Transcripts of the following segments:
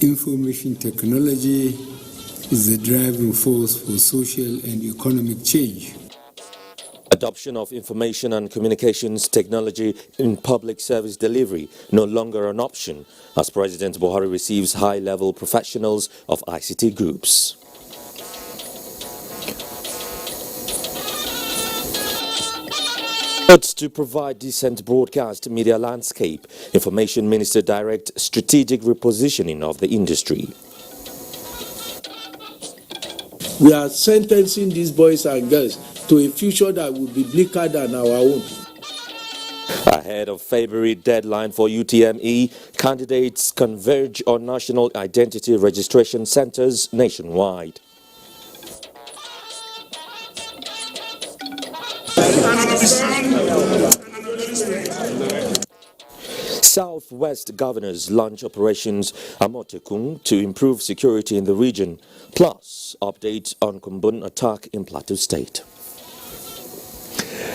Information technology is the driving force for social and economic change. Adoption of information and communications technology in public service delivery no longer an option as President Buhari receives high-level professionals of ICT groups. To provide decent broadcast media landscape, Information Minister direct strategic repositioning of the industry. We are sentencing these boys and girls to a future that will be bleaker than our own. Ahead of February deadline for UTME, candidates converge on national identity registration centers nationwide. Southwest governors launch operations Amotekun to improve security in the region, plus updates on Kumbun attack in Plateau State.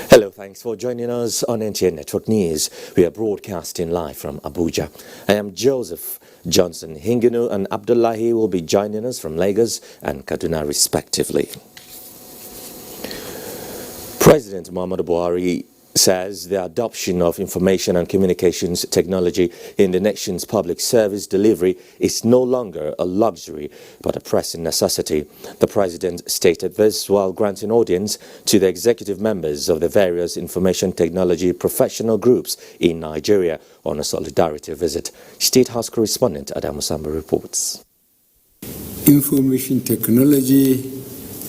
Hello, thanks for joining us on NTN Network News. We are broadcasting live from Abuja. I am Joseph Johnson. Hinginu and Abdullahi will be joining us from Lagos and Kaduna respectively. President Muhammadu Buhari says the adoption of information and communications technology in the nation's public service delivery is no longer a luxury but a pressing necessity. The president stated this while granting audience to the executive members of the various information technology professional groups in Nigeria on a solidarity visit. State House correspondent Adamu Samba reports. Information technology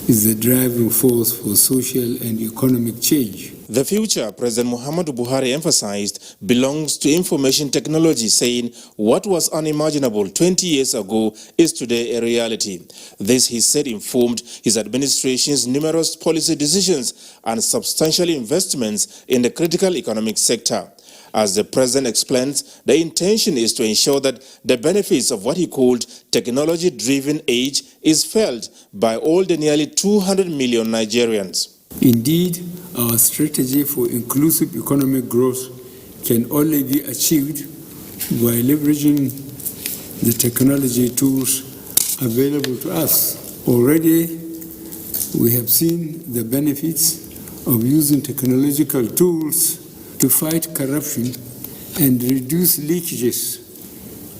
is the driving force for social and economic change. The future, President Muhammadu Buhari emphasized, belongs to information technology, saying what was unimaginable 20 years ago is today a reality. This, he said, informed his administration's numerous policy decisions and substantial investments in the critical economic sector. As the president explains, the intention is to ensure that the benefits of what he called technology-driven age is felt by all the nearly 200 million Nigerians. Indeed, our strategy for inclusive economic growth can only be achieved by leveraging the technology tools available to us. Already, we have seen the benefits of using technological tools to fight corruption and reduce leakages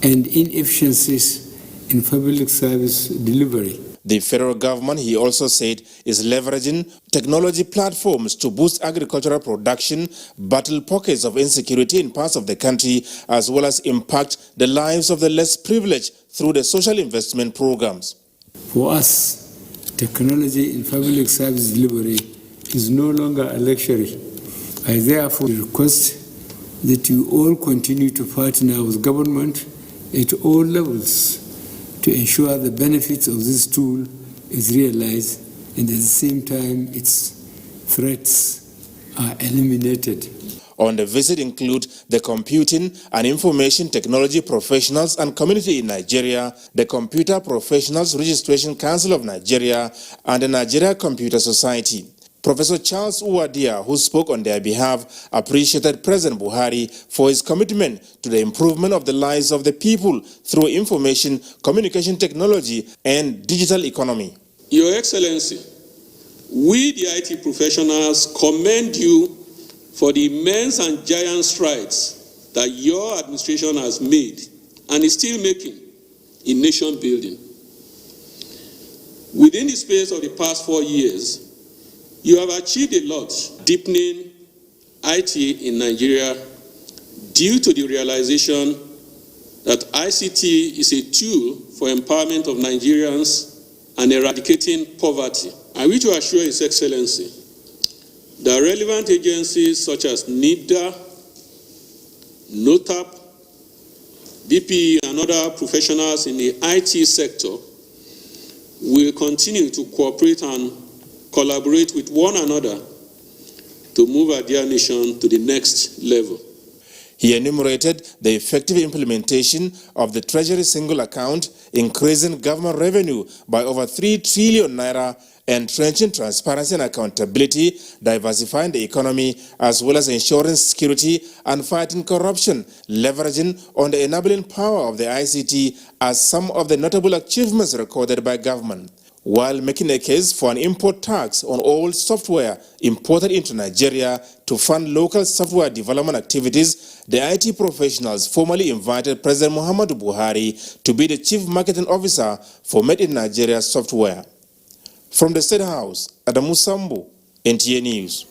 and inefficiencies in public service delivery. The federal government, he also said, is leveraging technology platforms to boost agricultural production, battle pockets of insecurity in parts of the country, as well as impact the lives of the less privileged through the social investment programs. For us, technology in public service delivery is no longer a luxury. I therefore request that you all continue to partner with government at all levels to ensure the benefits of this tool is realized and at the same time its threats are eliminated. On the visit include the Computing and Information Technology Professionals and Community in Nigeria, the Computer Professionals Registration Council of Nigeria, and the Nigeria Computer Society. Professor Charles Uwadia, who spoke on their behalf, appreciated President Buhari for his commitment to the improvement of the lives of the people through information, communication technology, and digital economy. Your Excellency, we the IT professionals commend you for the immense and giant strides that your administration has made and is still making in nation building. Within the space of the past 4 years, you have achieved a lot, deepening IT in Nigeria due to the realization that ICT is a tool for empowerment of Nigerians and eradicating poverty. I wish to assure His Excellency that relevant agencies such as NIDA, NOTAP, BPE, and other professionals in the IT sector will continue to cooperate and collaborate with one another to move our dear nation to the next level. He enumerated the effective implementation of the Treasury Single Account, increasing government revenue by over 3 trillion naira, entrenching transparency and accountability, diversifying the economy, as well as ensuring security and fighting corruption, leveraging on the enabling power of the ICT as some of the notable achievements recorded by government. While making a case for an import tax on all software imported into Nigeria to fund local software development activities, the IT professionals formally invited President Muhammadu Buhari to be the Chief Marketing Officer for Made in Nigeria software. From the State House, Adamu Sambu, NTA News.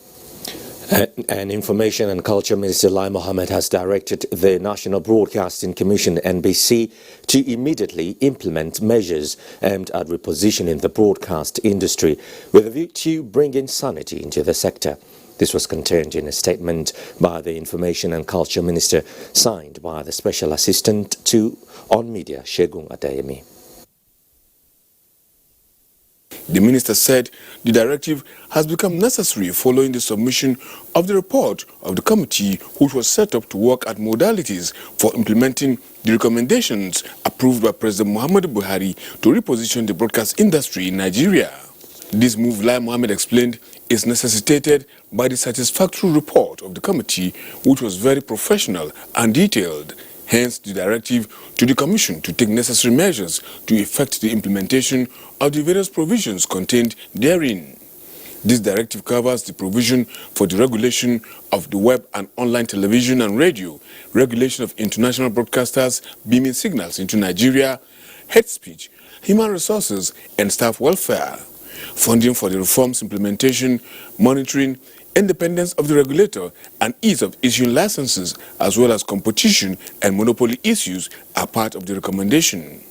And Information and Culture Minister Lai Mohammed has directed the National Broadcasting Commission (NBC) to immediately implement measures aimed at repositioning the broadcast industry with a view to bringing sanity into the sector. This was contained in a statement by the Information and Culture Minister, signed by the Special Assistant on Media, Shegun Adeyemi. The minister said the directive has become necessary following the submission of the report of the committee which was set up to work at modalities for implementing the recommendations approved by President Muhammadu Buhari to reposition the broadcast industry in Nigeria. This move, Lai Mohammed explained, is necessitated by the satisfactory report of the committee, which was very professional and detailed. Hence, the directive to the Commission to take necessary measures to effect the implementation of the various provisions contained therein. This directive covers the provision for the regulation of the web and online television and radio, regulation of international broadcasters beaming signals into Nigeria, hate speech, human resources, and staff welfare, funding for the reforms implementation, monitoring, independence of the regulator, and ease of issuing licenses, as well as competition and monopoly issues, are part of the recommendation.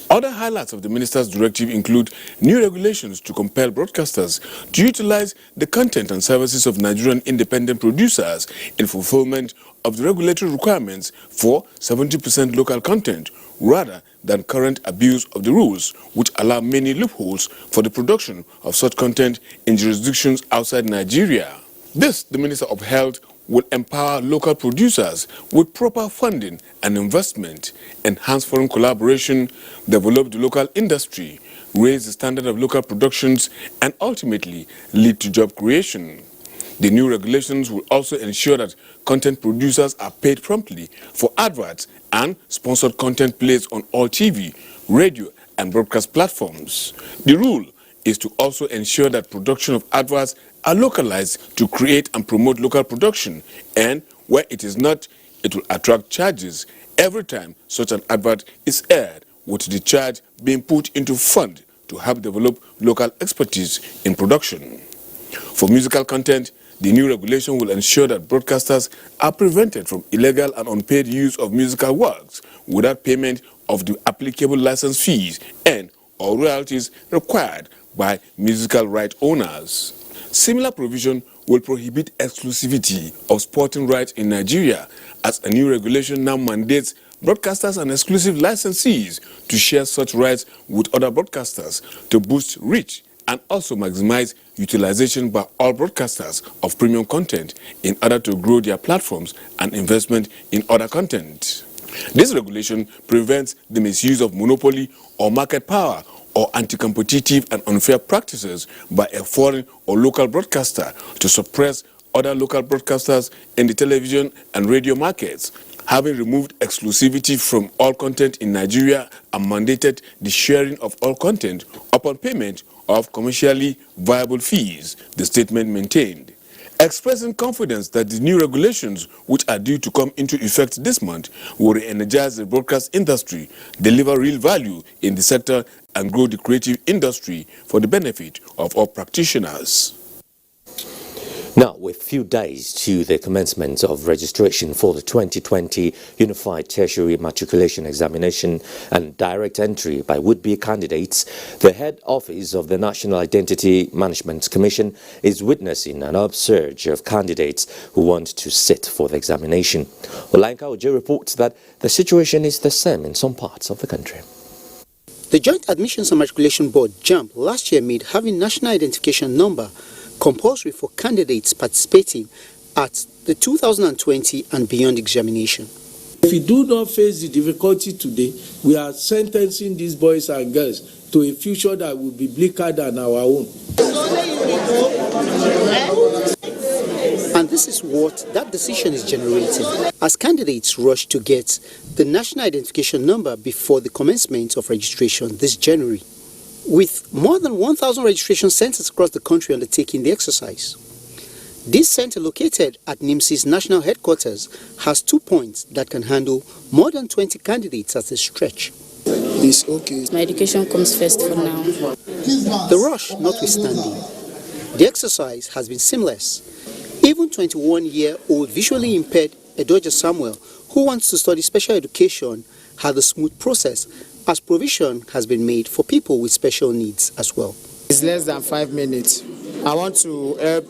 Other highlights of the minister's directive include new regulations to compel broadcasters to utilize the content and services of Nigerian independent producers in fulfillment of the regulatory requirements for 70% local content, rather than current abuse of the rules, which allow many loopholes for the production of such content in jurisdictions outside Nigeria. This, the minister upheld, will empower local producers with proper funding and investment, enhance foreign collaboration, develop the local industry, raise the standard of local productions, and ultimately lead to job creation. The new regulations will also ensure that content producers are paid promptly for adverts and sponsored content placed on all TV, radio, and broadcast platforms. The rule is to also ensure that production of adverts are localized to create and promote local production, and where it is not, it will attract charges every time such an advert is aired, with the charge being put into fund to help develop local expertise in production. For musical content, the new regulation will ensure that broadcasters are prevented from illegal and unpaid use of musical works without payment of the applicable license fees and or royalties required by musical right owners. Similar provision will prohibit exclusivity of sporting rights in Nigeria, as a new regulation now mandates broadcasters and exclusive licensees to share such rights with other broadcasters to boost reach and also maximize utilization by all broadcasters of premium content in order to grow their platforms and investment in other content. This regulation prevents the misuse of monopoly or market power or anti-competitive and unfair practices by a foreign or local broadcaster to suppress other local broadcasters in the television and radio markets. Having removed exclusivity from all content in Nigeria and mandated the sharing of all content upon payment of commercially viable fees, the statement maintained. Expressing confidence that the new regulations, which are due to come into effect this month, will re-energize the broadcast industry, deliver real value in the sector, and grow the creative industry for the benefit of all practitioners. Now, with few days to the commencement of registration for the 2020 Unified Tertiary Matriculation Examination and direct entry by would-be candidates, the head office of the National Identity Management Commission is witnessing an upsurge of candidates who want to sit for the examination. Olanka Oje reports that the situation is the same in some parts of the country. The Joint Admissions and Matriculation Board, JAMB, last year made having national identification number compulsory for candidates participating at the 2020 and beyond examination. If we do not face the difficulty today, we are sentencing these boys and girls to a future that will be bleaker than our own. And this is what that decision is generating as candidates rush to get the national identification number before the commencement of registration this January, with more than 1,000 registration centers across the country undertaking the exercise. This center, located at NIMSI's national headquarters, has 2 points that can handle more than 20 candidates at a stretch. It's okay. My education comes first for now. The rush notwithstanding, the exercise has been seamless. Even 21-year-old visually impaired Edoja Samuel, who wants to study special education, had a smooth process, as provision has been made for people with special needs as well. It's less than 5 minutes. I want to help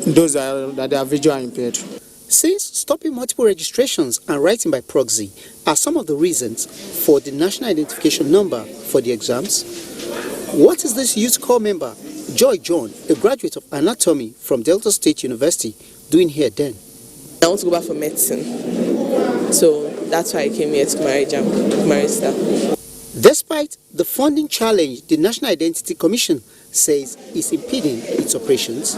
those that are visually impaired. Since stopping multiple registrations and writing by proxy are some of the reasons for the national identification number for the exams, what is this youth corps member, Joy John, a graduate of anatomy from Delta State University, doing here then? I want to go back for medicine, so that's why I came here to register. Despite the funding challenge the National Identity Commission says is impeding its operations,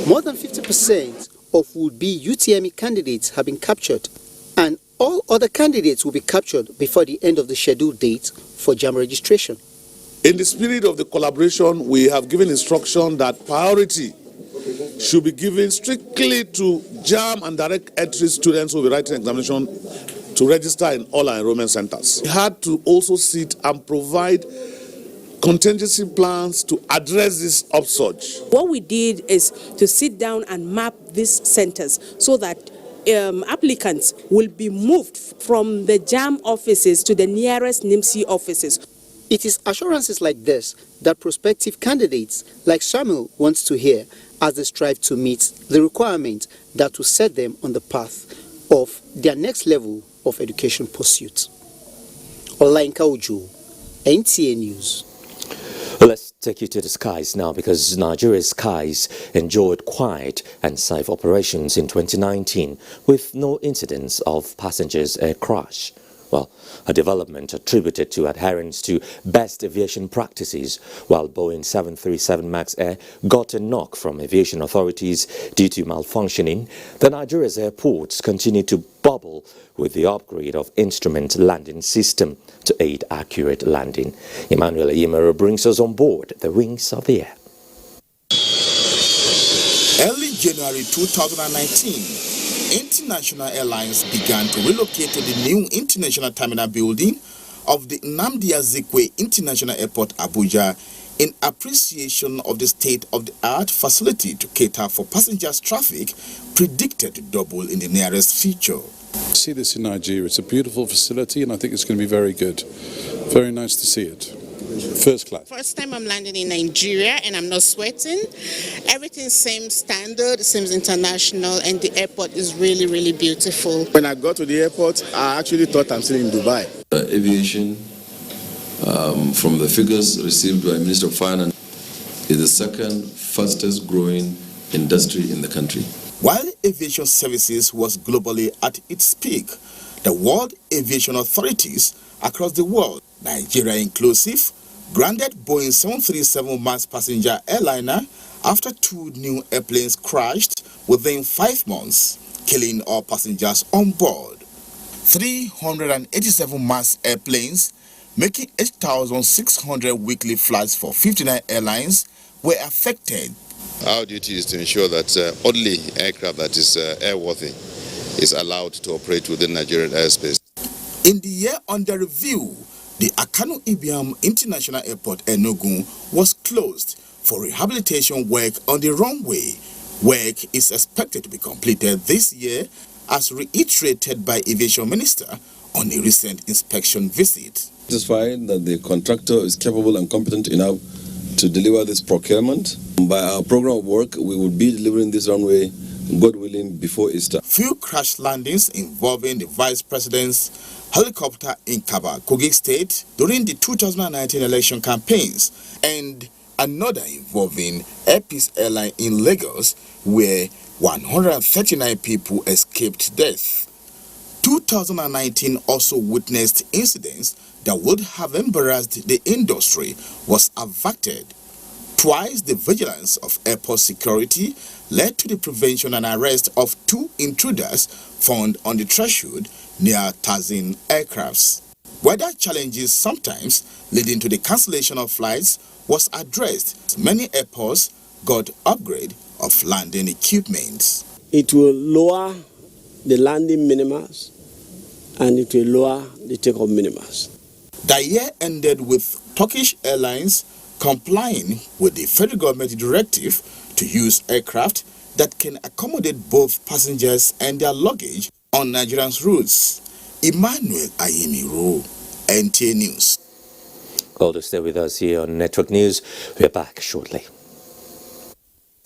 more than 50% of would-be UTME candidates have been captured, and all other candidates will be captured before the end of the scheduled date for JAMB registration. In the spirit of the collaboration, we have given instruction that priority should be given strictly to JAMB and direct entry students who will be writing examination to register in all our enrollment centers. We had to also sit and provide contingency plans to address this upsurge. What we did is to sit down and map these centers so that applicants will be moved from the JAMB offices to the nearest NIMSI offices. It is assurances like this that prospective candidates like Samuel wants to hear as they strive to meet the requirement that will set them on the path of their next level of education pursuit. Olainka Ojo, NTA News. Let's take you to the skies now, because Nigeria's skies enjoyed quiet and safe operations in 2019 with no incidents of passengers air crash. Well, a development attributed to adherence to best aviation practices, while Boeing 737 MAX Air got a knock from aviation authorities due to malfunctioning. The Nigeria's airports continue to bubble with the upgrade of instrument landing system to aid accurate landing. Emmanuel Yimero brings us on board the wings of the air. Early January 2019, international airlines began to relocate to the new international terminal building of the Nnamdi Azikiwe International Airport, Abuja, in appreciation of the state-of-the-art facility to cater for passengers' traffic predicted to double in the nearest future. I see this in Nigeria. It's a beautiful facility, and I think it's going to be very good. Very nice to see it. First class. First time I'm landing in Nigeria and I'm not sweating. Everything seems standard, seems international, and the airport is really, really beautiful. When I got to the airport, I actually thought I'm still in Dubai. Aviation, from the figures received by Minister of Finance, is the second fastest growing industry in the country. While aviation services was globally at its peak, the World Aviation Authorities across the world, Nigeria inclusive, granted Boeing 737 MAX passenger airliner after 2 new airplanes crashed within 5 months, killing all passengers on board. 387 MAX airplanes, making 8,600 weekly flights for 59 airlines, were affected. Our duty is to ensure that only aircraft that is airworthy is allowed to operate within Nigerian airspace. In the year under review, the Akanu Ibiam International Airport, Enugu, was closed for rehabilitation work on the runway. Work is expected to be completed this year, as reiterated by Aviation Minister on a recent inspection visit. Satisfied that the contractor is capable and competent enough to deliver this procurement. By our program of work, we will be delivering this runway, God willing, before Easter. Few crash landings involving the Vice President's helicopter in Kaba, Kogi State during the 2019 election campaigns, and another involving Air Peace Airline in Lagos, where 139 people escaped death. 2019 also witnessed incidents that would have embarrassed the industry was averted. Twice the vigilance of airport security led to the prevention and arrest of 2 intruders found on the threshold near Tazin aircrafts. Weather challenges sometimes leading to the cancellation of flights was addressed. Many airports got upgrade of landing equipment. It will lower the landing minimas and it will lower the takeoff minimas. The year ended with Turkish Airlines complying with the federal government directive to use aircraft that can accommodate both passengers and their luggage on Nigerian routes. Emmanuel Ayemiro, NTA News. All to stay with us here on Network News. We're back shortly.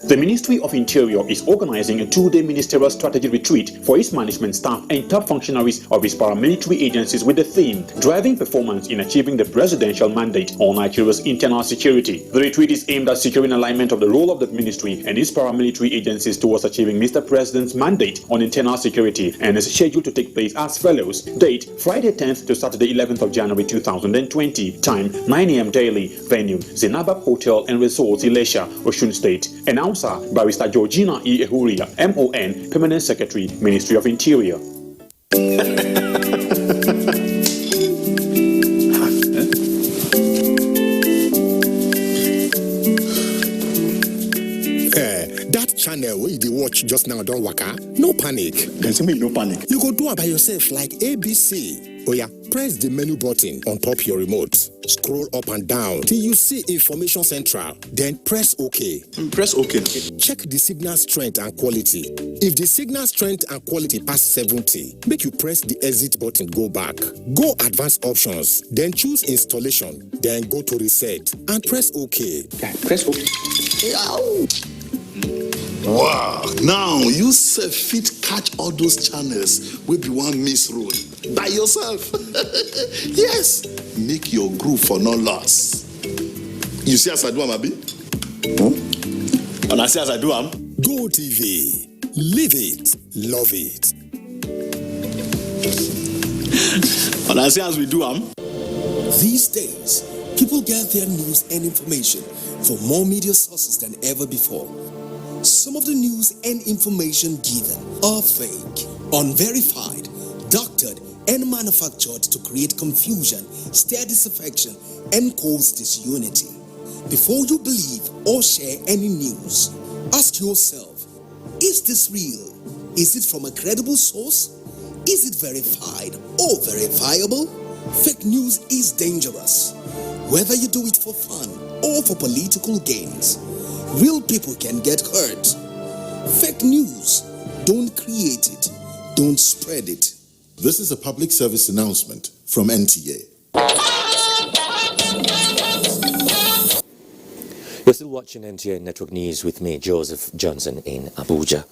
The Ministry of Interior is organizing a 2-day ministerial strategy retreat for its management staff and top functionaries of its paramilitary agencies with the theme Driving Performance in Achieving the Presidential Mandate on Nigeria's Internal Security. The retreat is aimed at securing alignment of the role of the ministry and its paramilitary agencies towards achieving Mr. President's mandate on internal security and is scheduled to take place as follows. Date Friday 10th to Saturday 11th of January 2020. Time 9 a.m. daily. Venue Zenaba Hotel and Resorts, Ilesha, Osun State. Announcer Barrister Georgina E. Ehuria, MON, Permanent Secretary, Ministry of Interior. That channel where you watch just now don't waka. No panic. There's me no panic. You go do it by yourself like ABC. Oh yeah, press the menu button on top your remote. Scroll up and down till you see Information Central. Then press OK. Press OK. Check the signal strength and quality. If the signal strength and quality pass 70, make you press the exit button, go back. Go advanced options, then choose installation, then go to reset and press OK. Press OK. Wow, now you self fit catch all those channels wey be one miss road by yourself. Yes, make your groove for no loss. You see as I do am, abi? And I see as I do am. Go TV, live it, love it. And I see as we do am. These days, people get their news and information from more media sources than ever before. Some of the news and information given are fake, unverified, doctored, and manufactured to create confusion, stir disaffection, and cause disunity. Before you believe or share any news, ask yourself, is this real? Is it from a credible source? Is it verified or verifiable? Fake news is dangerous, whether you do it for fun or for political gains. Real people can get hurt. Fake news, don't create it, don't spread it. This is a public service announcement from NTA. You're still watching NTA Network News with me, Joseph Johnson, in Abuja.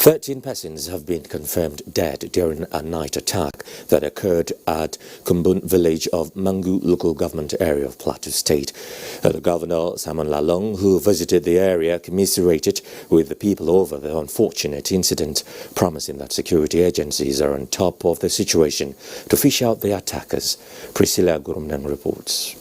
13 persons have been confirmed dead during a night attack that occurred at Kumbun village of Mangu local government area of Plateau State. The Governor, Simon Lalong, who visited the area, commiserated with the people over the unfortunate incident, promising that security agencies are on top of the situation to fish out the attackers. Priscilla Gurumnan reports.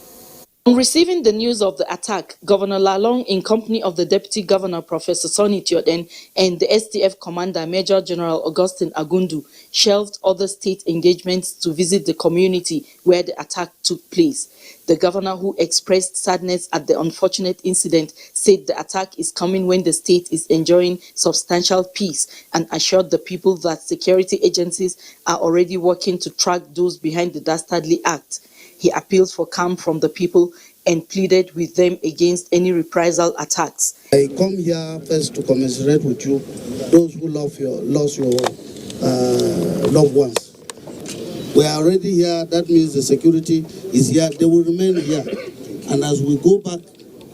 On receiving the news of the attack, Governor Lalong, in company of the Deputy Governor Professor Sonny Tioden and the STF Commander Major General Augustine Agundu, shelved other state engagements to visit the community where the attack took place. The governor, who expressed sadness at the unfortunate incident, said the attack is coming when the state is enjoying substantial peace and assured the people that security agencies are already working to track those behind the dastardly act. He appealed for calm from the people and pleaded with them against any reprisal attacks. I come here first to commiserate with you, those who lost your loved ones. We are already here, that means the security is here, they will remain here. And as we go back,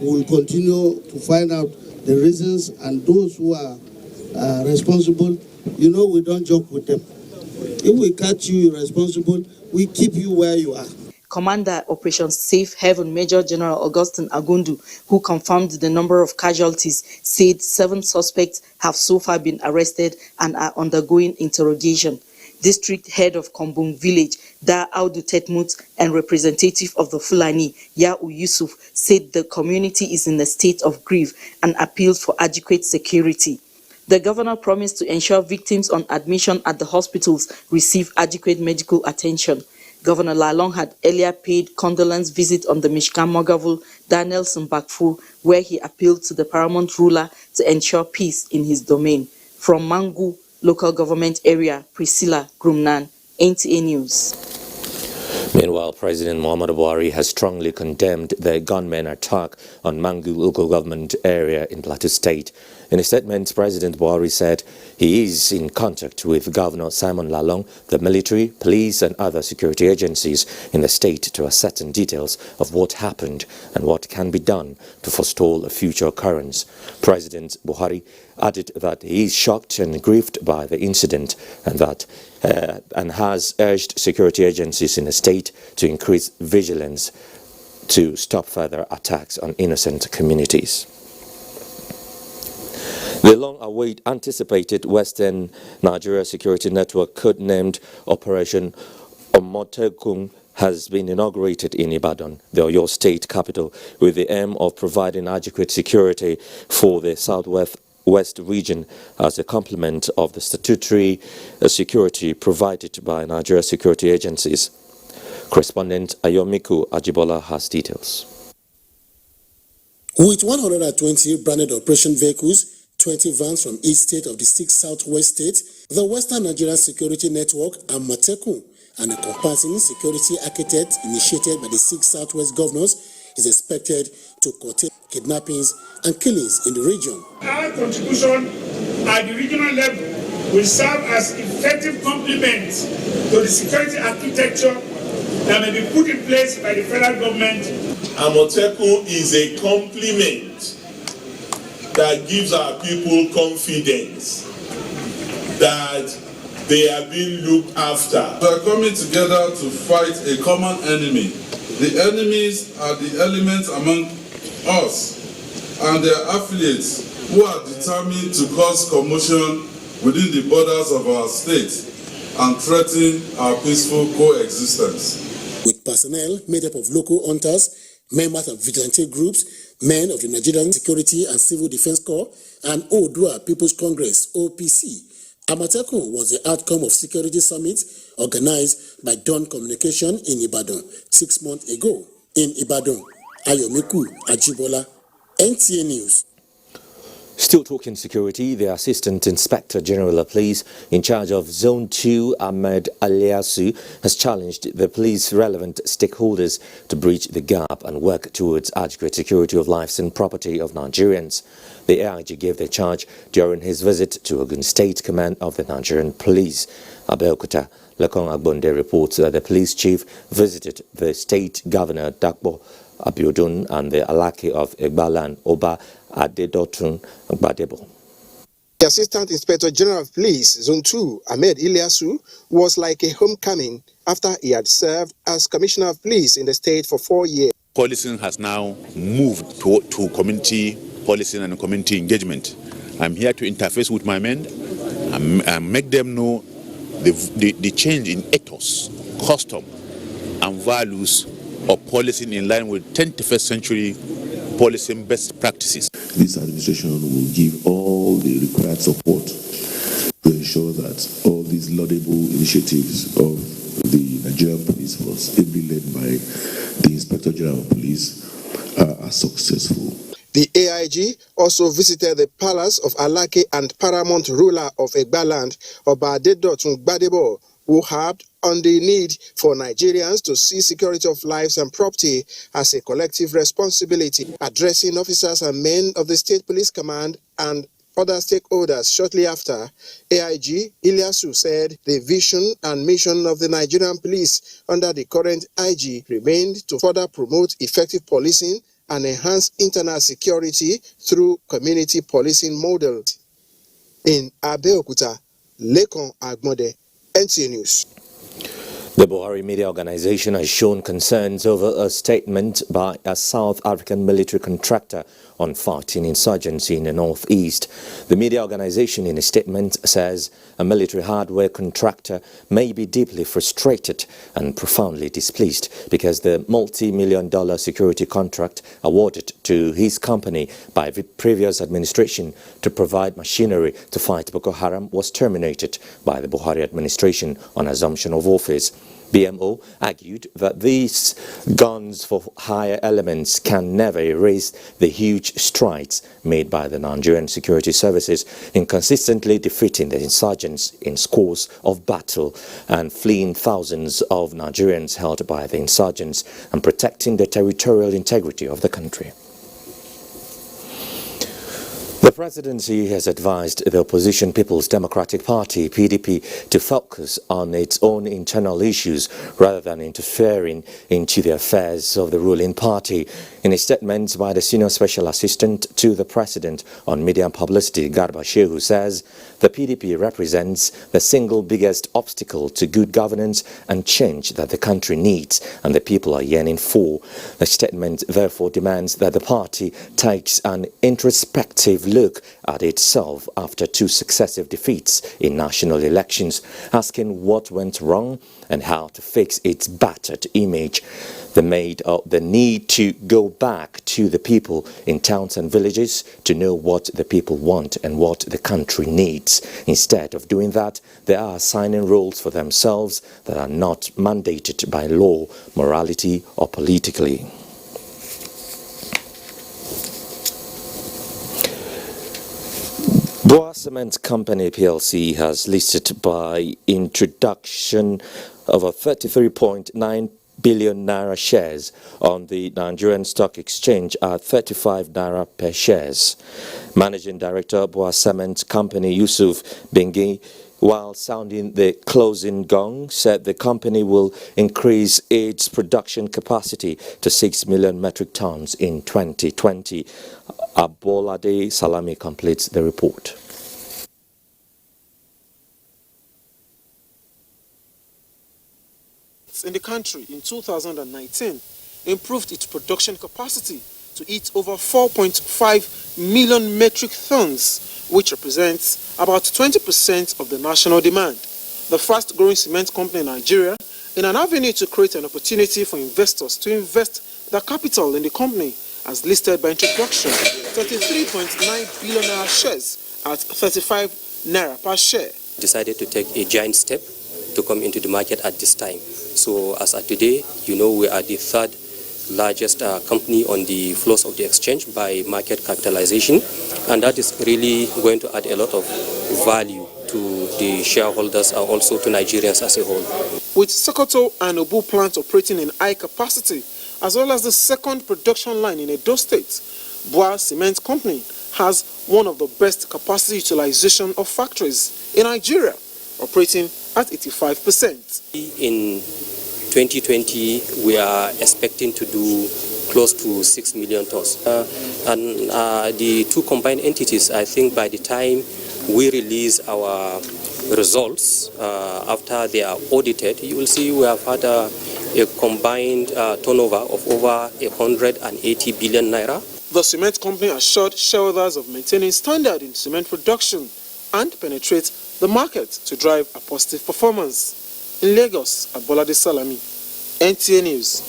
we will continue to find out the reasons and those who are responsible. You know, we don't joke with them. If we catch you irresponsible, we keep you where you are. Commander Operation Safe Haven, Major General Augustine Agundu, who confirmed the number of casualties, said 7 suspects have so far been arrested and are undergoing interrogation. District head of Kombung village, Da Audu Tetmut, and representative of the Fulani, Ya'u Yusuf, said the community is in a state of grief and appealed for adequate security. The governor promised to ensure victims on admission at the hospitals receive adequate medical attention. Governor Lalong had earlier paid condolence visit on the Mishkan Mogavul, Daniel Mbakfu, where he appealed to the paramount ruler to ensure peace in his domain. From Mangu local government area, Priscilla Grumnan, NTA News. Meanwhile, President Muhammadu Buhari has strongly condemned the gunmen attack on Mangu local government area in Plateau State. In a statement, President Buhari said he is in contact with Governor Simon Lalong, the military, police and other security agencies in the state to ascertain details of what happened and what can be done to forestall a future occurrence. President Buhari added that he is shocked and grieved by the incident and has urged security agencies in the state to increase vigilance to stop further attacks on innocent communities. The long-awaited, anticipated Western Nigeria Security Network, codenamed Operation Omotekun, has been inaugurated in Ibadan, the Oyo State capital, with the aim of providing adequate security for the Southwest region as a complement of the statutory security provided by Nigeria security agencies. Correspondent Ayomiku Ajibola has details. With 120 branded operation vehicles, 20 vans from each state of the 6 southwest states, the Western Nigerian Security Network, Amatekun, and a compassionate security architect initiated by the 6 southwest governors, is expected to curtail kidnappings and killings in the region. Our contribution at the regional level will serve as effective complement to the security architecture that may be put in place by the federal government. Amatekun is a complement that gives our people confidence that they are being looked after. We are coming together to fight a common enemy. The enemies are the elements among us and their affiliates who are determined to cause commotion within the borders of our state and threaten our peaceful coexistence. With personnel made up of local hunters, members of vigilante groups, men of the Nigerian Security and Civil Defense Corps, and Oodua People's Congress, OPC, Amatekun was the outcome of security summit organized by Dawn Communication in Ibadan 6 months ago. In Ibadan, Ayomiku Ajibola, NTA News. Still talking security, the Assistant Inspector General of Police in charge of Zone 2, Ahmed Aliasu, has challenged the police relevant stakeholders to bridge the gap and work towards adequate security of lives and property of Nigerians. The AIG gave the charge during his visit to Ogun State Command of the Nigerian Police. Abeokuta, Lekong Agbonde reports that the police chief visited the state governor Dakbo Abiodun and the Alake of Egbalan Oba Adedotun Gbadebo. The Assistant Inspector General of Police, Zone 2, Ahmed Iliasu, was like a homecoming after he had served as Commissioner of Police in the state for 4 years. Policing has now moved to community policing and community engagement. I'm here to interface with my men and make them know the change in ethos, custom, and values of policing in line with 21st century policing best practices. This administration will give all the required support to ensure that all these laudable initiatives of the Nigerian Police Force, ably led by the Inspector General of Police, are successful. The AIG also visited the palace of Alake and paramount ruler of Egbaland, Oba Adedotun Gbadebo, who harped on the need for Nigerians to see security of lives and property as a collective responsibility. Addressing officers and men of the State Police Command and other stakeholders shortly after, AIG Iliasu said the vision and mission of the Nigerian police under the current IG remained to further promote effective policing and enhance internal security through community policing models. In Abeokuta, Lekon Agbonde, NTA News. The Buhari Media Organization has shown concerns over a statement by a South African military contractor on fighting insurgency in the northeast. The media organization in a statement says a military hardware contractor may be deeply frustrated and profoundly displeased because the multi-million-dollar security contract awarded to his company by the previous administration to provide machinery to fight Boko Haram was terminated by the Buhari administration on assumption of office. BMO argued that these guns for hire elements can never erase the huge strides made by the Nigerian security services in consistently defeating the insurgents in scores of battle and fleeing thousands of Nigerians held by the insurgents and protecting the territorial integrity of the country. The presidency has advised the opposition People's Democratic Party, PDP, to focus on its own internal issues rather than interfering into the affairs of the ruling party. In a statement by the Senior Special Assistant to the President on Media and Publicity, Garba Shehu, says the PDP represents the single biggest obstacle to good governance and change that the country needs and the people are yearning for. The statement therefore demands that the party takes an introspective look at itself after two successive defeats in national elections, asking what went wrong and how to fix its battered image. The need to go back to the people in towns and villages to know what the people want and what the country needs. Instead of doing that, they are assigning roles for themselves that are not mandated by law, morality, or politically. Boa Cement Company PLC has listed by introduction of a 33.9 billion naira shares on the Nigerian Stock Exchange at 35 naira per shares. Managing Director Boa Cement Company Yusuf Bengi, while sounding the closing gong, said the company will increase its production capacity to 6 million metric tons in 2020. Abolade Salami completes the report. In the country in 2019 improved its production capacity to hit over 4.5 million metric tons, which represents about 20% of the national demand. The fast-growing cement company in Nigeria, in an avenue to create an opportunity for investors to invest their capital in the company, as listed by introduction 33.9 billion naira shares at 35 naira per share. Decided to take a giant step to come into the market at this time. So as of today, you know, we are the third largest company on the floors of the exchange by market capitalization, and that is really going to add a lot of value to the shareholders and also to Nigerians as a whole. With Sokoto and Obu plants operating in high capacity, as well as the second production line in Edo State, Boa Cement Company has one of the best capacity utilization of factories in Nigeria, operating at 85%. In 2020, we are expecting to do close to 6 million tons. The two combined entities, I think by the time we release our results, after they are audited, you will see we have had a combined turnover of over 180 billion naira. The cement company assured shareholders of maintaining standard in cement production and penetrate the market to drive a positive performance. In Lagos, Abolade Salami, NTA News.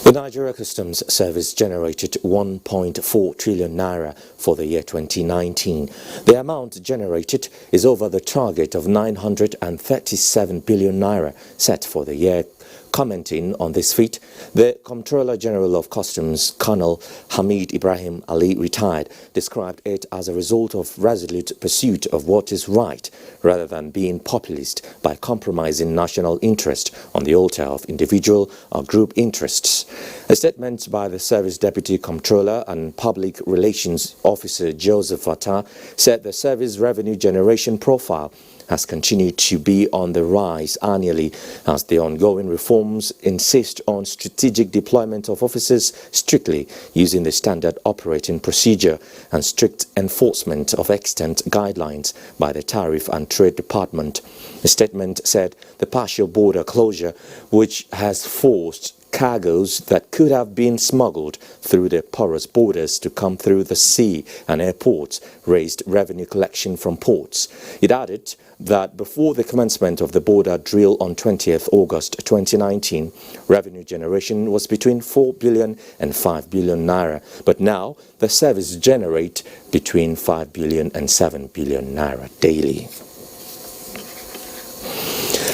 The Nigeria Customs Service generated 1.4 trillion naira for the year 2019. The amount generated is over the target of 937 billion naira set for the year. Commenting on this feat, the Comptroller General of Customs, Colonel Hamid Ibrahim Ali, retired, described it as a result of resolute pursuit of what is right, rather than being populist by compromising national interest on the altar of individual or group interests. A statement by the Service Deputy Comptroller and Public Relations Officer Joseph Fatah said the service revenue generation profile has continued to be on the rise annually as the ongoing reforms insist on strategic deployment of officers strictly using the standard operating procedure and strict enforcement of extant guidelines by the Tariff and Trade Department. The statement said the partial border closure, which has forced cargoes that could have been smuggled through the porous borders to come through the sea and airports, raised revenue collection from ports. It added that before the commencement of the border drill on 20th August 2019, revenue generation was between 4 billion and 5 billion naira, but now the service generate between 5 billion and 7 billion naira daily.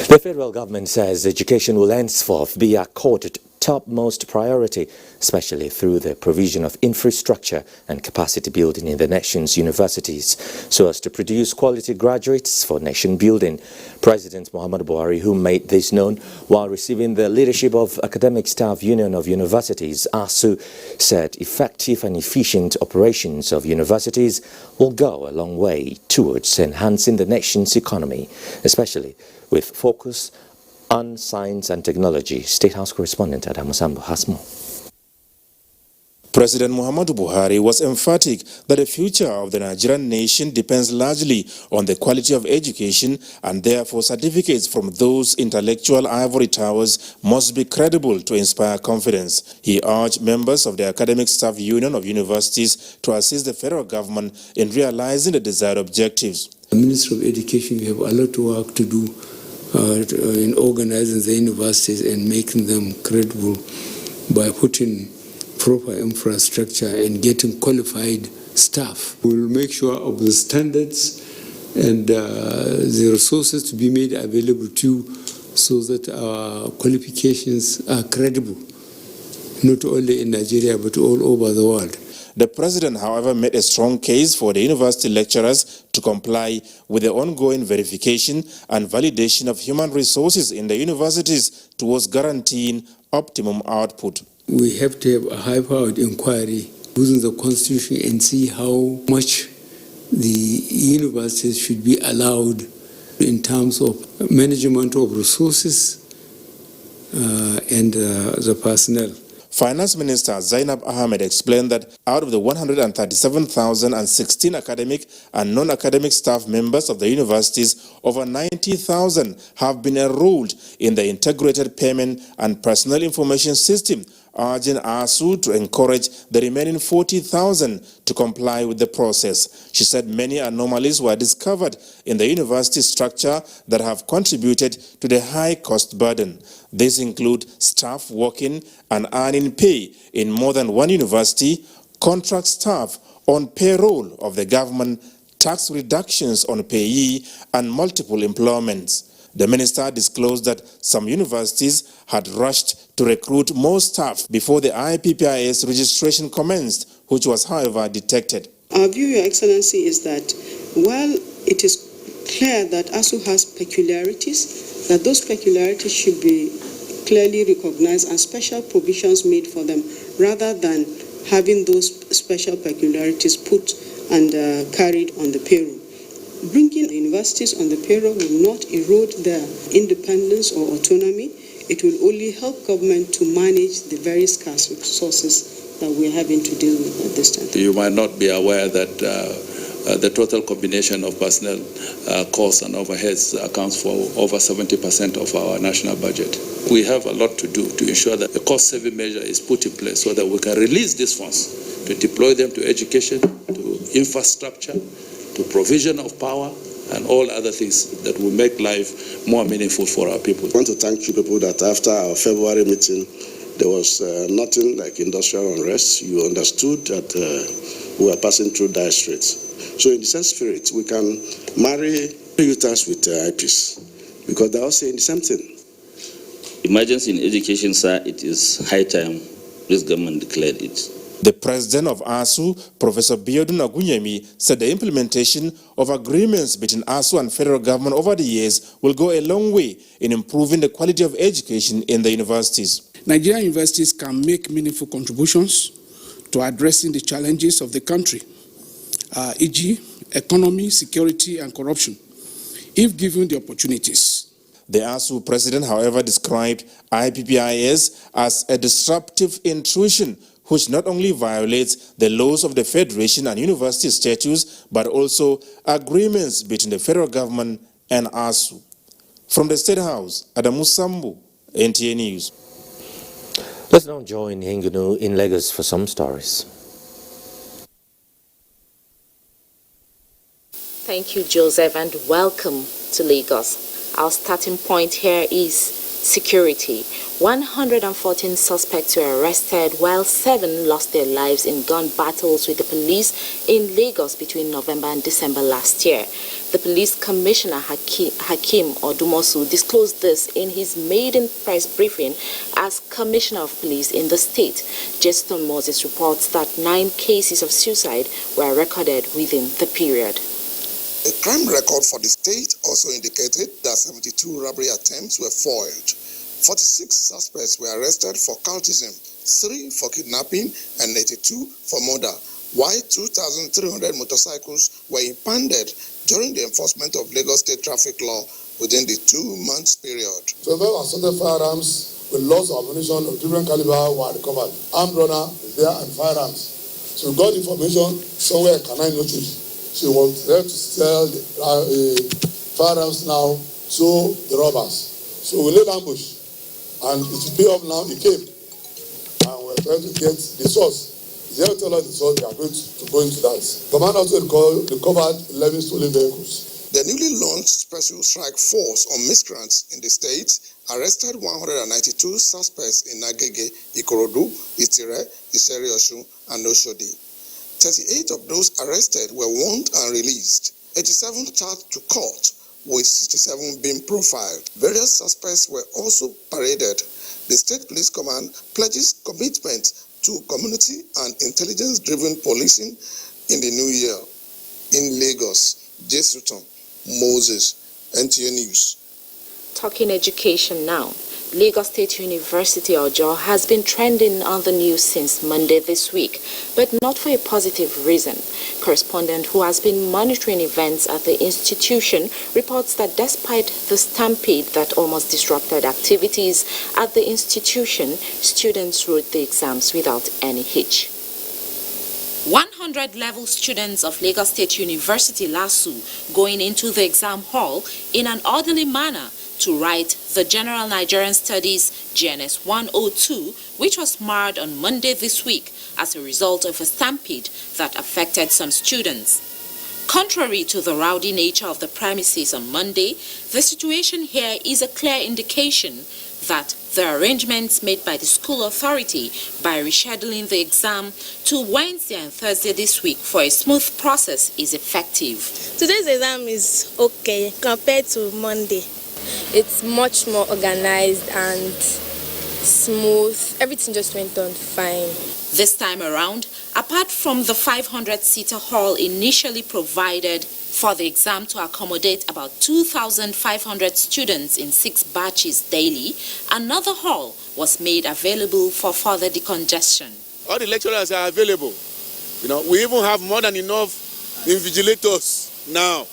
The federal government says education will henceforth be accorded topmost priority, especially through the provision of infrastructure and capacity building in the nation's universities, so as to produce quality graduates for nation building. President Muhammadu Buhari, who made this known while receiving the leadership of Academic Staff Union of Universities, ASU, said effective and efficient operations of universities will go a long way towards enhancing the nation's economy, especially with focus on science and technology. State House correspondent Adamu Sambo has more. President Muhammadu Buhari was emphatic that the future of the Nigerian nation depends largely on the quality of education, and therefore certificates from those intellectual ivory towers must be credible to inspire confidence. He urged members of the Academic Staff Union of Universities to assist the federal government in realizing the desired objectives. The Ministry of Education, we have a lot of work to do in organizing the universities and making them credible by putting proper infrastructure and getting qualified staff. We will make sure of the standards and the resources to be made available too, so that our qualifications are credible, not only in Nigeria but all over the world. The president, however, made a strong case for the university lecturers to comply with the ongoing verification and validation of human resources in the universities towards guaranteeing optimum output. We have to have a high-powered inquiry using the Constitution and see how much the universities should be allowed in terms of management of resources and the personnel. Finance Minister Zainab Ahmed explained that out of the 137,016 academic and non-academic staff members of the universities, over 90,000 have been enrolled in the Integrated Payment and Personnel Information System, urging ASU to encourage the remaining 40,000 to comply with the process. She said many anomalies were discovered in the university structure that have contributed to the high cost burden. These include staff working and earning pay in more than one university, contract staff on payroll of the government, tax reductions on payee, and multiple employments. The minister disclosed that some universities had rushed to recruit more staff before the IPPIS registration commenced, which was, however, detected. Our view, Your Excellency, is that while it is clear that ASU has peculiarities, that those peculiarities should be clearly recognized and special provisions made for them, rather than having those special peculiarities put and carried on the payroll. Bringing the universities on the payroll will not erode their independence or autonomy. It will only help government to manage the very scarce resources that we're having to deal with at this time. You might not be aware that the total combination of personnel costs and overheads accounts for over 70% of our national budget. We have a lot to do to ensure that a cost-saving measure is put in place so that we can release these funds to deploy them to education, to infrastructure, to provision of power, and all other things that will make life more meaningful for our people. I want to thank you people that after our February meeting, there was nothing like industrial unrest. You understood that we were passing through dire straits. So in the same spirit, we can marry youths with IPs, because they're all saying the same thing. Emergency in education, sir, it is high time this government declared it. The president of ASU, Professor Biodun Agunyemi, said the implementation of agreements between ASU and federal government over the years will go a long way in improving the quality of education in the universities. Nigerian universities can make meaningful contributions to addressing the challenges of the country, e.g., economy, security, and corruption. if given the opportunities. The ASU president, however, described IPPIS as a disruptive intrusion which not only violates the laws of the Federation and university statutes, but also agreements between the federal government and ASU. From the State House, Adamu Sambu, NTA News. Let's now join Hingunu in Lagos for some stories. Thank you, Joseph, and welcome to Lagos. Our starting point here is security. 114 suspects were arrested while 7 lost their lives in gun battles with the police in Lagos between November and December last year. The police commissioner Hakeem Odumosu disclosed this in his maiden press briefing as commissioner of police in the state. Justin Moses reports that 9 cases of suicide were recorded within the period. A crime record for the state also indicated that 72 robbery attempts were foiled. 46 suspects were arrested for cultism, 3 for kidnapping, and 82 for murder, while 2,300 motorcycles were impounded during the enforcement of Lagos State traffic law within the 2-month period. 12 assaulted firearms with lots of ammunition of different caliber were recovered. Armed runner is there and firearms. So we got information somewhere in Canine notice. She was there to sell the firearms now to the robbers. So we laid ambush, and it will pay off now. He came, and we're trying to get the source. He's here to tell us the source. We are going to go into that. Command also recovered 11 stolen vehicles. The newly launched Special Strike Force on miscreants in the state arrested 192 suspects in Agege, Ikorodu, Itire, Iseri-Osun, and Oshodi. 38 of those arrested were warned and released. 87 charged to court, with 67 being profiled. Various suspects were also paraded. The State Police Command pledges commitment to community and intelligence-driven policing in the new year. In Lagos, Jesuton Moses, NTA News. Talking education now. Lagos State University, Ojo, has been trending on the news since Monday this week, but not for a positive reason. Correspondent who has been monitoring events at the institution reports that despite the stampede that almost disrupted activities at the institution, students wrote the exams without any hitch. 100-level students of Lagos State University, LASU, going into the exam hall in an orderly manner to write the General Nigerian Studies GNS 102, which was marred on Monday this week as a result of a stampede that affected some students. Contrary to the rowdy nature of the premises on Monday, the situation here is a clear indication that the arrangements made by the school authority by rescheduling the exam to Wednesday and Thursday this week for a smooth process is effective. Today's exam is okay compared to Monday. It's much more organized and smooth. Everything just went on fine. This time around, apart from the 500-seater hall initially provided for the exam to accommodate about 2,500 students in 6 batches daily, another hall was made available for further decongestion. All the lecturers are available. We even have more than enough invigilators now.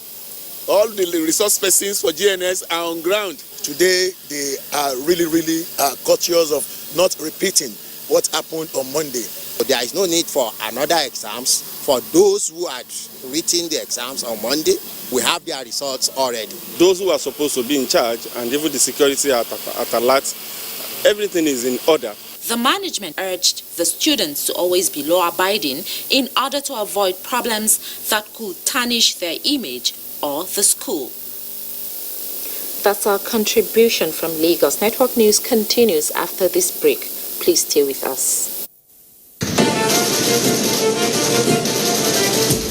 All the resource persons for GNS are on ground. Today, they are really cautious of not repeating what happened on Monday. There is no need for another exams. For those who had written the exams on Monday, we have their results already. Those who are supposed to be in charge and even the security at alert, everything is in order. The management urged the students to always be law-abiding in order to avoid problems that could tarnish their image or the school. That's our contribution from Lagos. Network News continues after this break. Please stay with us.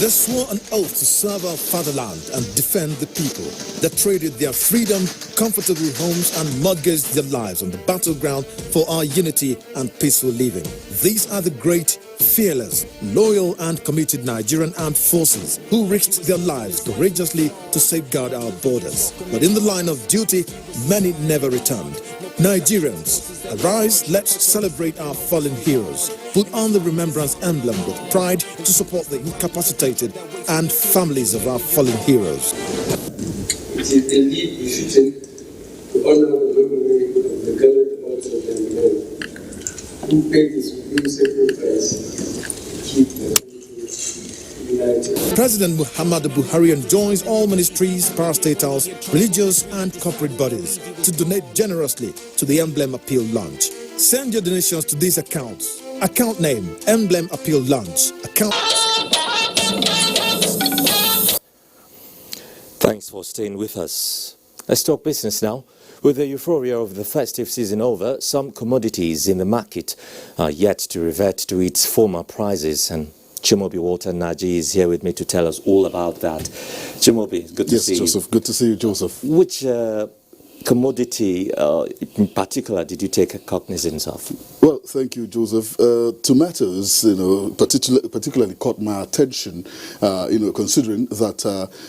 They swore an oath to serve our fatherland and defend the people. They traded their freedom, comfortable homes, and mortgaged their lives on the battleground for our unity and peaceful living. These are the great, fearless, loyal, and committed Nigerian armed forces who risked their lives courageously to safeguard our borders. But in the line of duty, many never returned. Nigerians, arise, let's celebrate our fallen heroes. Put on the remembrance emblem with pride to support the incapacitated and families of our fallen heroes. is a lead befitting the honorable memory of the gallant martyrs and men who paid the supreme sacrifice to keep the country united. President Muhammadu Buhari enjoins all ministries, parastatals, religious and corporate bodies to donate generously to the Emblem Appeal Launch. Send your donations to these accounts. Account name, Emblem Appeal Launch. Account. Thanks for staying with us. Let's talk business now. With the euphoria of the festive season over, some commodities in the market are yet to revert to its former prices, and Chimobi Walter Naji is here with me to tell us all about that. Chimobi, good to see you. Yes, Joseph. Good to see you, Joseph. Which commodity in particular did you take cognizance of? Well, thank you, Joseph. Tomatoes, particularly caught my attention, considering that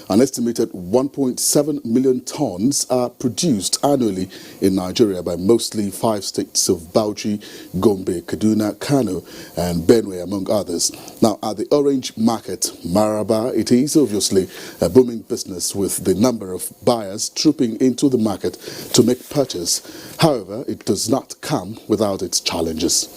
an estimated 1.7 million tons are produced annually in Nigeria by mostly 5 states of Bauchi, Gombe, Kaduna, Kano, and Benue, among others. Now, at the orange market, Maraba, it is obviously a booming business with the number of buyers trooping into the market to make purchase. However, it does not come without its challenges.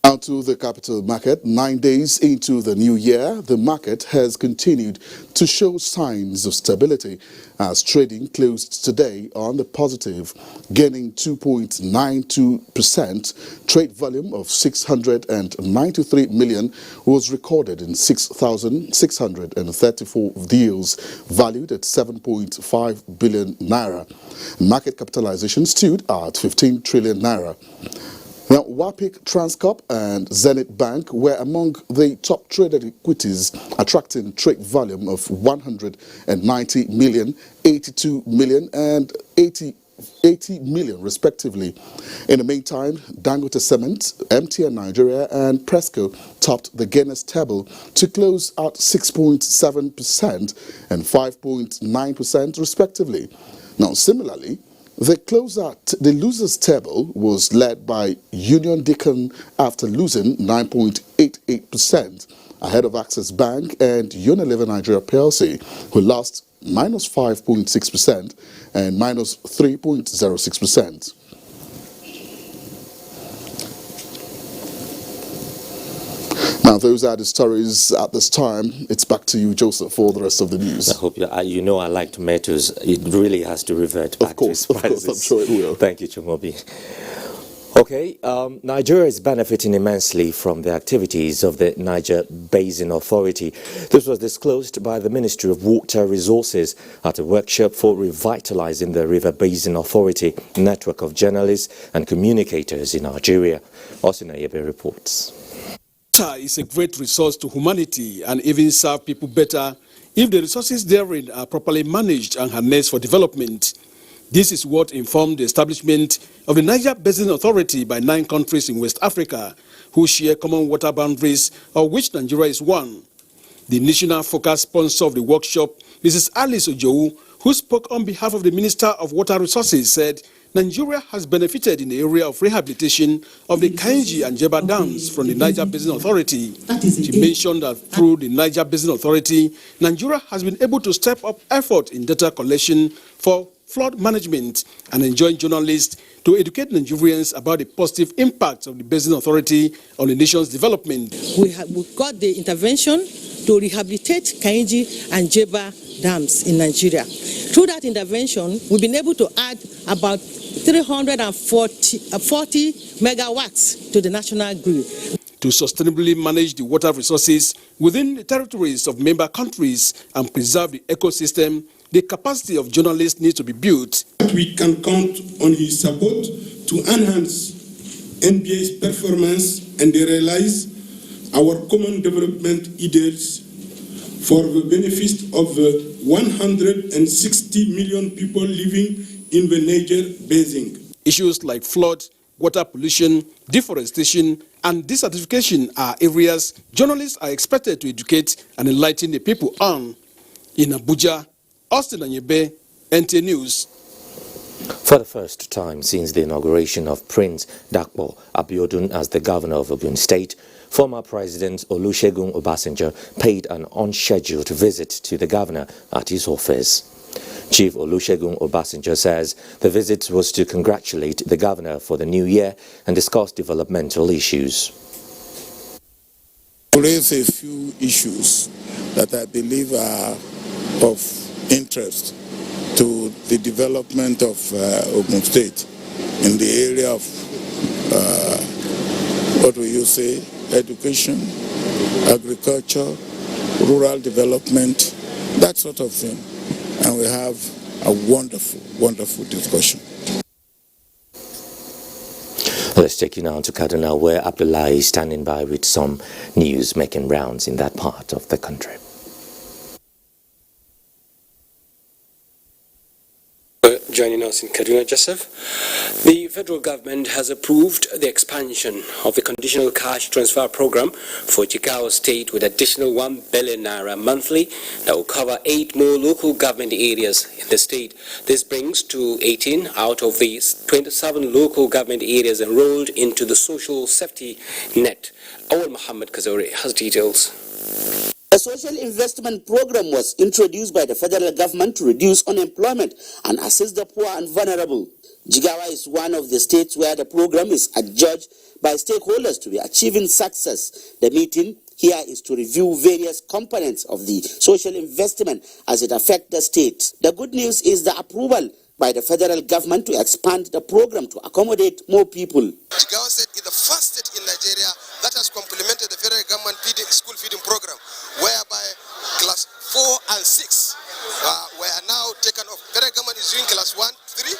Now to the capital market. 9 days into the new year, the market has continued to show signs of stability as trading closed today on the positive, gaining 2.92%. Trade volume of 693 million was recorded in 6,634 deals valued at 7.5 billion naira. Market capitalization stood at 15 trillion naira. Now, Wapik, Transcorp and Zenith Bank were among the top traded equities, attracting trade volume of 190 million, 82 million and 80 million respectively. In the meantime, Dangote Cement, MTN Nigeria and Presco topped the Guinness table to close at 6.7% and 5.9% respectively. Now, similarly, the losers table was led by Union Deacon after losing 9.88%, ahead of Access Bank and Unilever Nigeria PLC, who lost minus 5.6% and minus 3.06%. Now, those are the stories at this time. It's back to you, Joseph, for the rest of the news. I hope I like tomatoes. It really has to revert back to its prices. Of course, I'm sure it will. Thank you, Chimobi. Okay, Nigeria is benefiting immensely from the activities of the Niger Basin Authority. This was disclosed by the Ministry of Water Resources at a workshop for revitalizing the River Basin Authority network of journalists and communicators in Nigeria. Osina Yebe reports. Water is a great resource to humanity and even serve people better if the resources therein are properly managed and harnessed for development. This is what informed the establishment of the Niger Basin Authority by 9 countries in West Africa who share common water boundaries, of which Nigeria is one. The national focus sponsor of the workshop, Mrs. Alice Ojowu, who spoke on behalf of the Minister of Water Resources, said Nigeria has benefited in the area of rehabilitation of the Kainji and Jeba dams from the Niger Basin Authority. She mentioned that through the Niger Basin Authority, Nigeria has been able to step up effort in data collection for flood management and enjoin journalists to educate Nigerians about the positive impacts of the Basin Authority on the nation's development. We've got the intervention to rehabilitate Kainji and Jeba dams in Nigeria. Through that intervention, we've been able to add about 340 megawatts to the national grid. To sustainably manage the water resources within the territories of member countries and preserve the ecosystem, the capacity of journalists needs to be built. We can count on his support to enhance NBA's performance and realize our common development ideals for the benefit of 160 million people living in the Niger Basin. Issues like flood, water pollution, deforestation, and desertification are areas journalists are expected to educate and enlighten the people on. In Abuja, Austin Anyebe, NT News. For the first time since the inauguration of Prince Dakpo Abiodun as the governor of Ogun State, former President Olusegun Obasanjo paid an unscheduled visit to the governor at his office. Chief Olusegun Obasanjo says the visit was to congratulate the governor for the new year and discuss developmental issues. Raise a few issues that I believe are of interest to the development of Ogun State in the area of, what will you say, education, agriculture, rural development, that sort of thing. And we have a wonderful, wonderful discussion. Let's take you now to Kaduna, where Abdullah is standing by with some news making rounds in that part of the country. Joining us in Kaduna, Joseph. The federal government has approved the expansion of the conditional cash transfer program for Jigawa State with additional 1 billion naira monthly that will cover 8 more local government areas in the state. This brings to 18 out of the 27 local government areas enrolled into the social safety net. Awal Muhammad Kazori has details. A social investment program was introduced by the federal government to reduce unemployment and assist the poor and vulnerable. Jigawa is one of the states where the program is adjudged by stakeholders to be achieving success. The meeting here is to review various components of the social investment as it affects the state. The good news is the approval by the federal government to expand the program to accommodate more people. Jigawa State is the first state in Nigeria that has complemented the federal government school feeding program, whereby class 4 and 6 were now taken off. Federal government is doing class 1 to 3.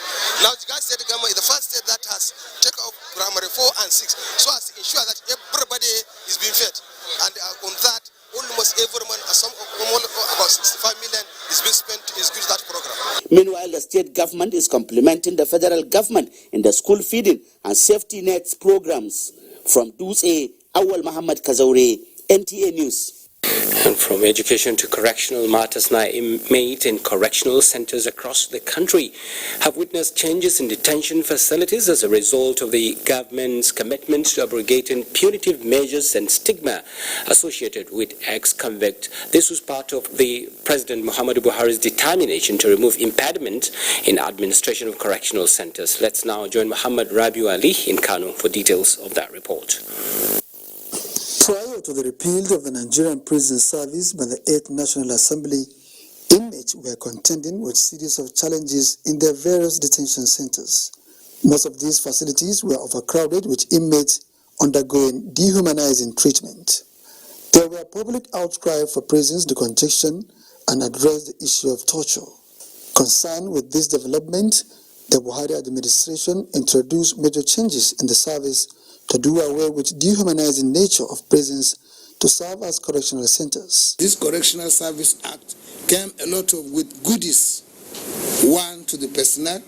Now Jigawa State government is the first state that has taken off primary 4 and 6, so as to ensure that everybody is being fed. And on that, almost every month, about 65 million is being spent to execute that program. Meanwhile, the state government is complementing the federal government in the school feeding and safety nets programs. From Duse, Awal Muhammad Kazaure, NTA News. And from education to correctional matters, now inmates in correctional centers across the country have witnessed changes in detention facilities as a result of the government's commitment to abrogating punitive measures and stigma associated with ex-convict. This was part of the President Muhammadu Buhari's determination to remove impediment in administration of correctional centers. Let's now join Muhammad Rabiu Ali in Kano for details of that report. Prior to the repeal of the Nigerian prison service by the 8th National Assembly, inmates were contending with a series of challenges in their various detention centers. Most of these facilities were overcrowded with inmates undergoing dehumanizing treatment. There were public outcry for prisons decongestion and address the issue of torture. Concerned with this development, the Buhari administration introduced major changes in the service to do away with dehumanizing nature of prisons to serve as correctional centers. This Correctional Service Act came a lot with goodies. One, to the personnel,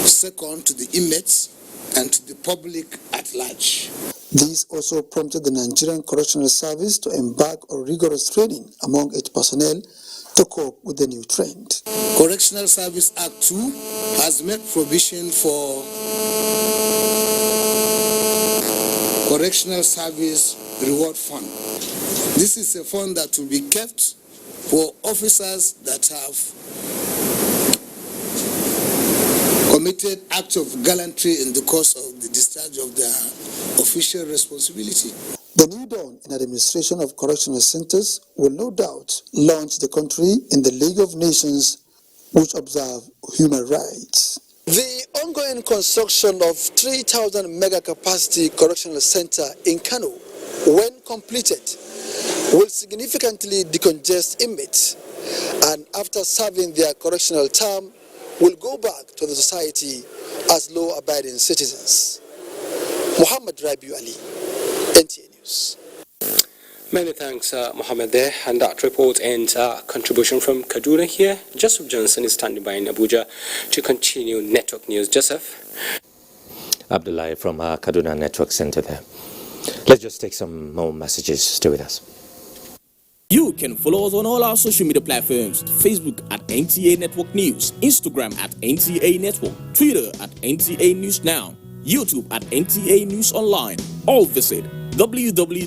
second, to the inmates, and to the public at large. This also prompted the Nigerian Correctional Service to embark on rigorous training among its personnel to cope with the new trend. Correctional Service Act 2 has made provision for Correctional Service Reward Fund. This is a fund that will be kept for officers that have committed acts of gallantry in the course of the discharge of their official responsibility. The new dawn in administration of correctional centers will no doubt launch the country in the League of Nations which observe human rights. The ongoing construction of 3,000 mega-capacity correctional center in Kano, when completed, will significantly decongest inmates and after serving their correctional term, will go back to the society as law-abiding citizens. Muhammad Rabiu Ali, NTA News. Many thanks, Mohammed, there. And that report ends our contribution from Kaduna here. Joseph Johnson is standing by in Abuja to continue network news. Joseph. Abdullah from our Kaduna Network Center there. Let's just take some more messages. Stay with us. You can follow us on all our social media platforms: Facebook at NTA Network News, Instagram at NTA Network, Twitter at NTA News Now, YouTube at NTA News Online. Or visit www.nta.ng.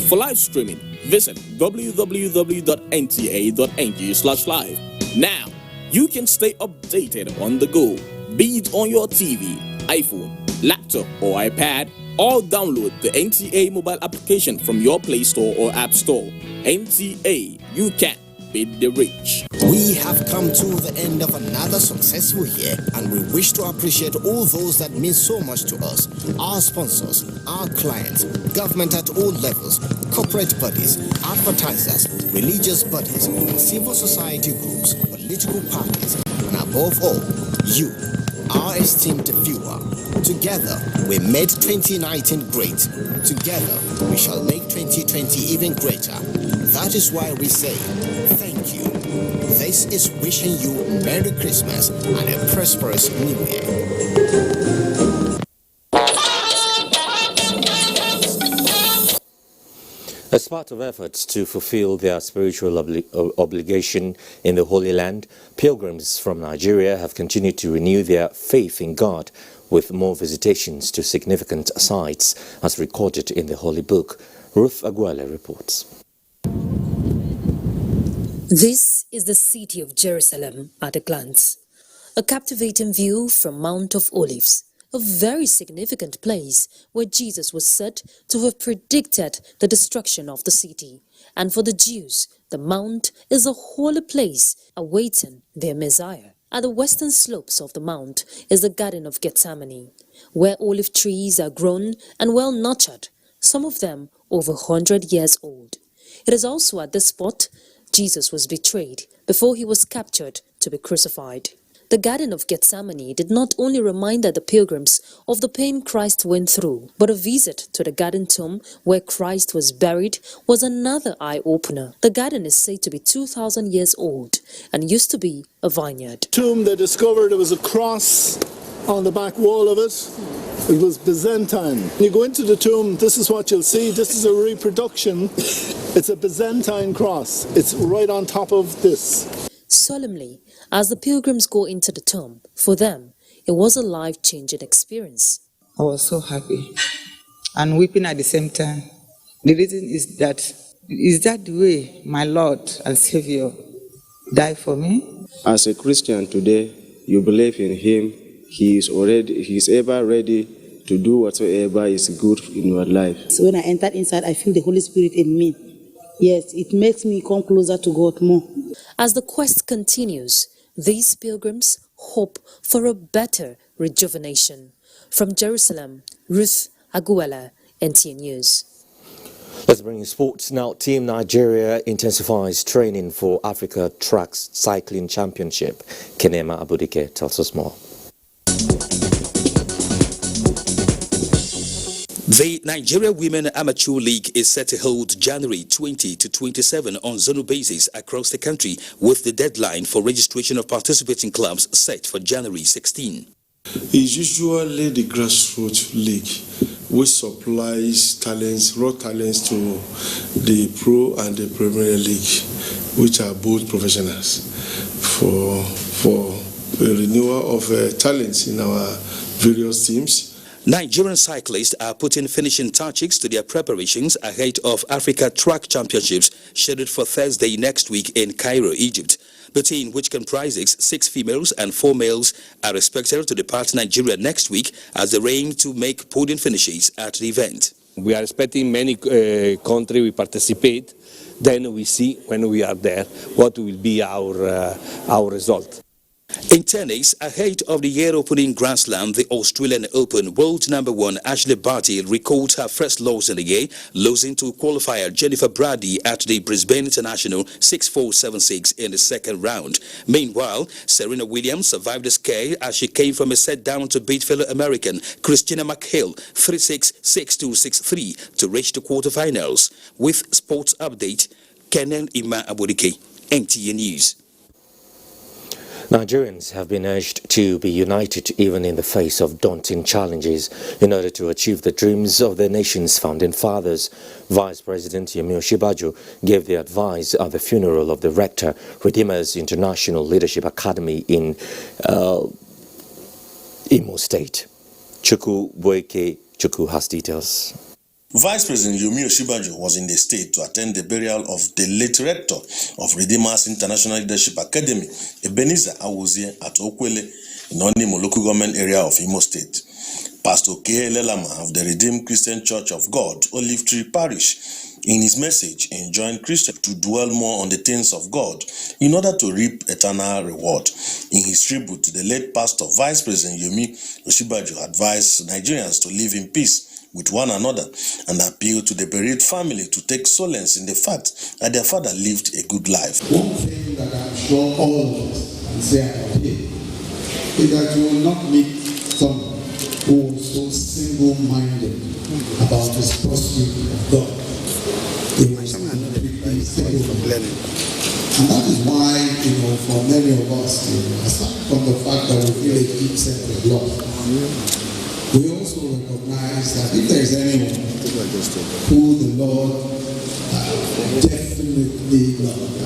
For live streaming, visit www.nta.ng/live. Now, you can stay updated on the go, be it on your TV, iPhone, laptop, or iPad, or download the NTA mobile application from your Play Store or App Store. NTA, you can beat the rich. We have come to the end of another successful year, and we wish to appreciate all those that mean so much to us: our sponsors, our clients, government at all levels, corporate bodies, advertisers, religious bodies, civil society groups, political parties, and above all, you, our esteemed viewer. Together, we made 2019 great. Together, we shall make 2020 even greater. That is why we say, thank you. This is wishing you Merry Christmas and a prosperous New Year. As part of efforts to fulfill their spiritual obligation in the Holy Land, pilgrims from Nigeria have continued to renew their faith in God with more visitations to significant sites as recorded in the Holy Book. Ruth Aguale reports. This is the city of Jerusalem at a glance. A captivating view from Mount of Olives, a very significant place where Jesus was said to have predicted the destruction of the city. And for the Jews, the mount is a holy place awaiting their Messiah. At the western slopes of the mount is the Garden of Gethsemane, where olive trees are grown and well nurtured, some of them over 100 years old. It is also at this spot Jesus was betrayed before he was captured to be crucified. The Garden of Gethsemane did not only remind the pilgrims of the pain Christ went through, but a visit to the garden tomb where Christ was buried was another eye-opener. The garden is said to be 2,000 years old and used to be a vineyard. Tomb they discovered there was a cross on the back wall of it. It was Byzantine. When you go into the tomb, this is what you'll see. This is a reproduction. It's a Byzantine cross. It's right on top of this. Solemnly, as the pilgrims go into the tomb, for them, it was a life-changing experience. I was so happy and weeping at the same time. The reason is that the way my Lord and Savior died for me? As a Christian today, you believe in Him. He is ever ready to do whatsoever is good in your life. So when I entered inside, I feel the Holy Spirit in me. Yes, it makes me come closer to God more. As the quest continues, these pilgrims hope for a better rejuvenation. From Jerusalem, Ruth Aguela, NTA News. Let's bring you sports now. Team Nigeria intensifies training for Africa Track Cycling Championship. Kenema Abudike tells us more. The Nigeria Women Amateur League is set to hold January 20 to 27 on zonal basis across the country, with the deadline for registration of participating clubs set for January 16. It's usually the grassroots league, which supplies talents, raw talents to the Pro and the Premier League, which are both professionals, for the renewal of talents in our various teams. Nigerian cyclists are putting finishing touches to their preparations ahead of Africa Track Championships scheduled for Thursday next week in Cairo, Egypt. The team, which comprises 6 females and 4 males, are expected to depart Nigeria next week as they aim to make podium finishes at the event. We are expecting many countries will participate. Then we see when we are there what will be our result. In tennis, ahead of the year-opening Grand Slam, the Australian Open, world #1 Ashley Barty recorded her first loss in the year, losing to qualifier Jennifer Brady at the Brisbane International 6-4, 7-6 in the second round. Meanwhile, Serena Williams survived the scare as she came from a set down to beat fellow American Christina McHale 3-6, 6-2, 6-3 to reach the quarterfinals. With sports update, Kenan Ima Abodike, NTA News. Nigerians have been urged to be united even in the face of daunting challenges in order to achieve the dreams of the nation's founding fathers. Vice President Yemi Osinbajo gave the advice at the funeral of the rector, Redeemers International Leadership Academy in Imo State. Chukwu Boyke Chukwu has details. Vice President Yemi Osinbajo was in the state to attend the burial of the late rector of Redeemers International Leadership Academy, Ebenezer Awuzie, at Okwele, in Onimo local government area of Imo State. Pastor K. Lelama of the Redeemed Christian Church of God, Olive Tree Parish, in his message enjoined Christians to dwell more on the things of God in order to reap eternal reward. In his tribute to the late pastor, Vice President Yemi Osinbajo advised Nigerians to live in peace with one another and appeal to the bereaved family to take solace in the fact that their father lived a good life. One thing that I'm sure all of us can say about him is that you will not meet someone who was so single-minded about his pursuit of God. He was completely single-minded. And that is why, for many of us, aside from the fact that we feel a deep sense of love, we also recognize that if there is anyone who the Lord definitely loves,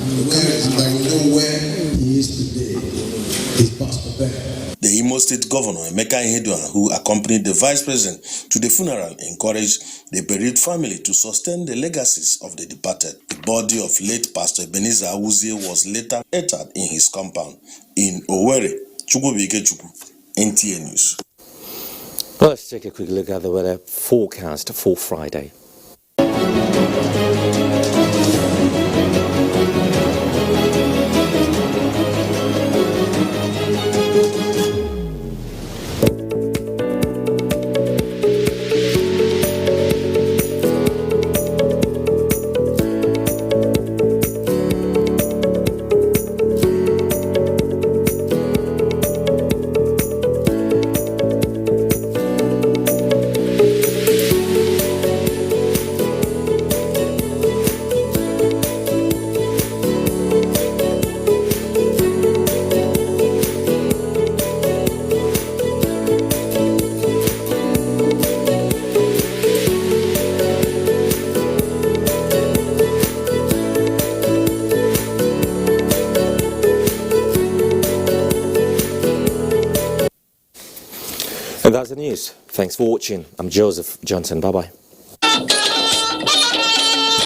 and I know where he is today, is Pastor Ben. The Imo State Governor, Emeka Ihedua, who accompanied the Vice President to the funeral, encouraged the bereaved family to sustain the legacies of the departed. The body of late Pastor Ebenezer Awuzie was later interred in his compound in Owerri. Chukwubuike Chukwu, NTA News. Well, let's take a quick look at the weather forecast for Friday. And that's the news. Thanks for watching. I'm Joseph Johnson. Bye-bye.